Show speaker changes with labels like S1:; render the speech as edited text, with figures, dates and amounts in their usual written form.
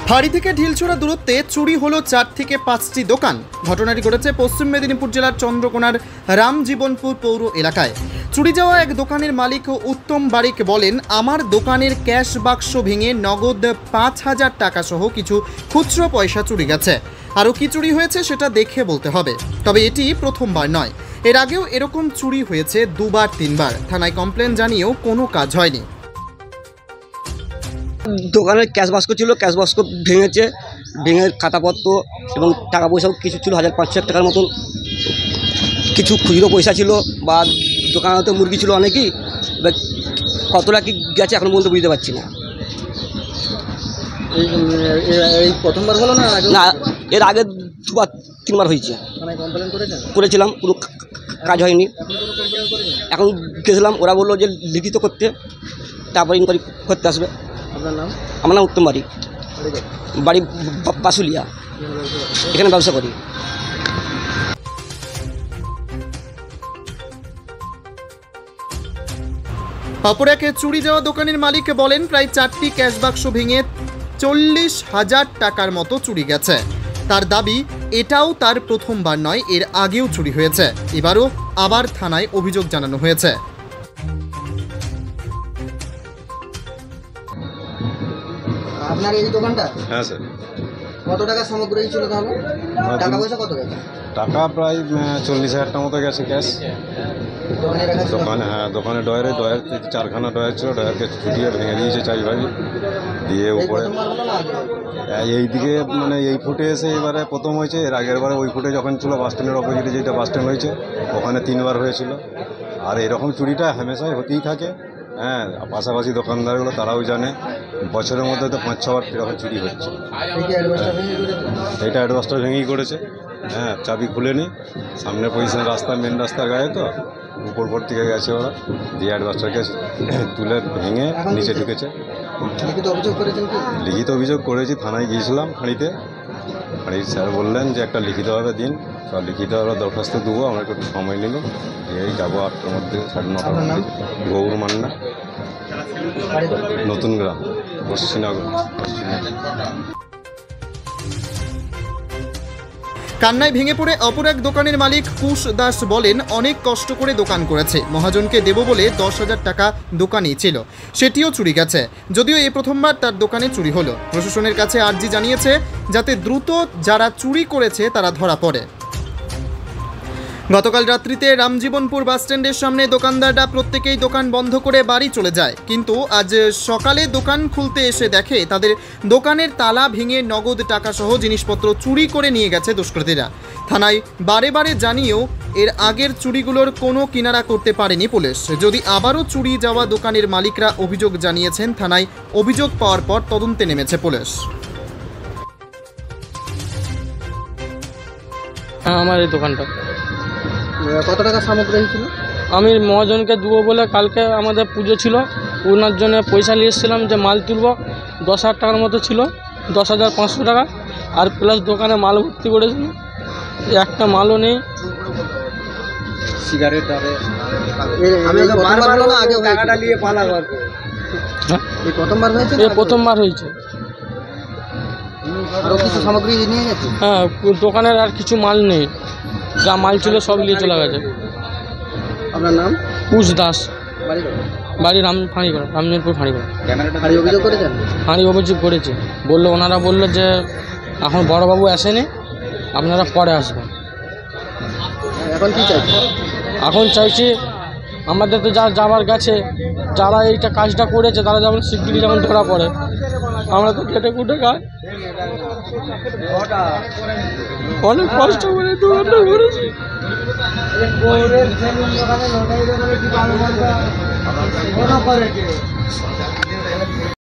S1: ফাঁড়ি থেকে ঢিলছোড়া দূরত্বে চুরি হলো 4 থেকে 5টি দোকান। ঘটনাটি ঘটেছে পশ্চিম মেদিনীপুর জেলার চন্দ্রকোনার রামজীবনপুর পৌর এলাকায়। চুরি যাওয়া এক দোকানের মালিক উত্তম বারিক বলেন, আমার দোকানের ক্যাশ বাক্স ভেঙে নগদ 5,000 টাকা সহ কিছু খুচরো পয়সা চুরি গেছে। আরও কি চুরি হয়েছে সেটা দেখে বলতে হবে, তবে এটি প্রথমবার নয়। এর আগেও এরকম চুরি হয়েছে 2-3বার। থানায় কমপ্লেন জানিয়েও কোনো কাজ হয়নি।
S2: দোকানের ক্যাশ বাক্স ছিল, ক্যাশ বাক্স ভেঙে খাতাপত্র এবং টাকা পয়সাও কিছু ছিল, 1,500 টাকার মতন। কিছু খুচরো পয়সা ছিল বা দোকানে তো মুরগি ছিল অনেকই। এবার কতটা কি গেছে এখন বলতে বুঝতে পারছি না।
S3: এই প্রথমবার হলো না?
S2: না, এর আগে 2-3বার হয়েছে। করেছিলাম, কোনো কাজ হয়নি। এখন গেছিলাম, ওরা বললো যে লিখিত করতে, তারপর ইনকোয়ারি করতে আসবে।
S3: আপনার নাম?
S2: আমার নাম উত্তম বারিক, বাড়ি বাসুলিয়া, এখানে ব্যবসা করি।
S1: অপর এক চুরি যাওয়া দোকানের মালিক বলেন, প্রায় 4টি ক্যাশ বাক্স ভেঙে 40,000 টাকার মতো চুরি গেছে। তার দাবি, এটাও তার প্রথমবার নয়, এর আগেও চুরি হয়েছে। এবারও আবার থানায় অভিযোগ জানানো হয়েছে।
S3: আপনার এই দোকানটা?
S4: হ্যাঁ স্যার।
S3: কত টাকা সামগ্রী ছিল তাহলে? টাকা পয়সা কত গেছে?
S4: টাকা প্রায় 40,000 টাকা মতো গেছে ক্যাশ। দোকানে, হ্যাঁ, দোকানে ডয়ার 4খানা ডয়ার ছিল, ডয়ারকে ছুটিয়ে ভেঙে দিয়েছে 4 ভাগে দিয়ে উপরে। এই দিকে মানে এই ফুটে এসে এবারে প্রথম হয়েছে। এর আগের বারে ওই ফুটে যখন ছিল বাস স্ট্যান্ডের অপোজিটে যেটা বাস স্ট্যান্ড হয়েছে, ওখানে 3বার হয়েছিল। আর এরকম চুরিটা হামেশাই হতেই থাকে। হ্যাঁ, পাশাপাশি দোকানদারগুলো তারাও জানে বছরের মধ্যে তো 5-6বার এরকম চুরি হচ্ছে। এইটা অ্যাডভান্সটা ভেঙেই করেছে। হ্যাঁ, চাবি খুলেনি, সামনে পজিশন রাস্তা, মেন রাস্তার গায়ে তো উপর থেকে গেছে ওরা, দিয়ে অ্যাডভান্সটাকে তুলে ভেঙে নিচে ঢুকেছে। লিখিত অভিযোগ করেছি, থানায় গিয়েছিলাম ফাঁড়িতে। ফাঁড়ির স্যার বললেন যে একটা লিখিতভাবে দিন, সব লিখিতভাবে দরখাস্ত দেবো। আমরা একটু সময় নিল, এই যাবো 8টার মধ্যে, 9:30টার মধ্যে। গৌর মান্না, নতুন গ্রাম, পশ্চিমনগর।
S1: কান্নায় ভেঙে পড়ে অপর এক দোকানের মালিক কুশ দাস বলেন, অনেক কষ্ট করে দোকান করেছে, মহাজনকে দেব বলে 10,000 টাকা দোকানেই ছিল, সেটিও চুরি গেছে। যদিও এই প্রথমবার তার দোকানে চুরি হলো। প্রশাসনের কাছে আর্জি জানিয়েছে যাতে দ্রুত যারা চুরি করেছে তারা ধরা পড়ে। গতকাল রাত্রিতে রামজীবনপুর বাসস্ট্যান্ডের সামনে দোকানদাররা প্রত্যেকেই দোকান বন্ধ করে বাড়ি চলে যায়, কিন্তু আজ সকালে দোকান খুলতে এসে দেখে তাদের দোকানের তালা ভেঙে নগদ টাকা সহ জিনিসপত্র চুরি করে নিয়ে গেছে দুষ্কৃতীরা। থানায় বারে বারে জানিয়েও এর আগের চুরিগুলোর কোনো কিনারা করতে পারেনি পুলিশ। যদি আবারও চুরি যাওয়া দোকানের মালিকরা অভিযোগ জানিয়েছেন, থানায় অভিযোগ পাওয়ার পর তদন্তে নেমেছে পুলিশ।
S5: আমার এই দোকানটা
S3: কত টাকা সামগ্রী ছিল?
S5: আমি মহাজনকে দেবো বলে কালকে আমাদের পুজো ছিল, ওনার জন্য পয়সা নিয়ে এসেছিলাম যে মাল তুলব। 10,000 টাকার মতো ছিল, 10,500 টাকা। আর প্লাস দোকানে মাল ভর্তি করেছিল, একটা মালও নেই।
S3: সিগারেট
S5: প্রথমবার হয়েছে।
S3: আরো কিছু সামগ্রী নিয়ে গেছে?
S5: হ্যাঁ, দোকানের আর কিছু মাল নেই, যা মাল ছিল সব নিয়ে চলে গেছে।
S3: আপনার নাম?
S5: কুশ দাস, বাড়ি রামজীবনপুর ফাঁড়িগড়।
S3: অভিযোগ করেছেন?
S5: ফাঁড়ি অভিযোগ করেছে, ওনারা বললো যে এখন বড়বাবু আসেনি, আপনারা পরে আসবেন।
S3: এখন কি চাইছি?
S5: এখন চাইছি আমাদের তো যা যাবার গেছে, যারা এইটা কাজটা করেছে তারা যেমন শিগগিরই যেমন ধরা পড়ে। আমরা তো কেটে কুটে খাই, অনেক কষ্ট করে দোকানটা করেছি।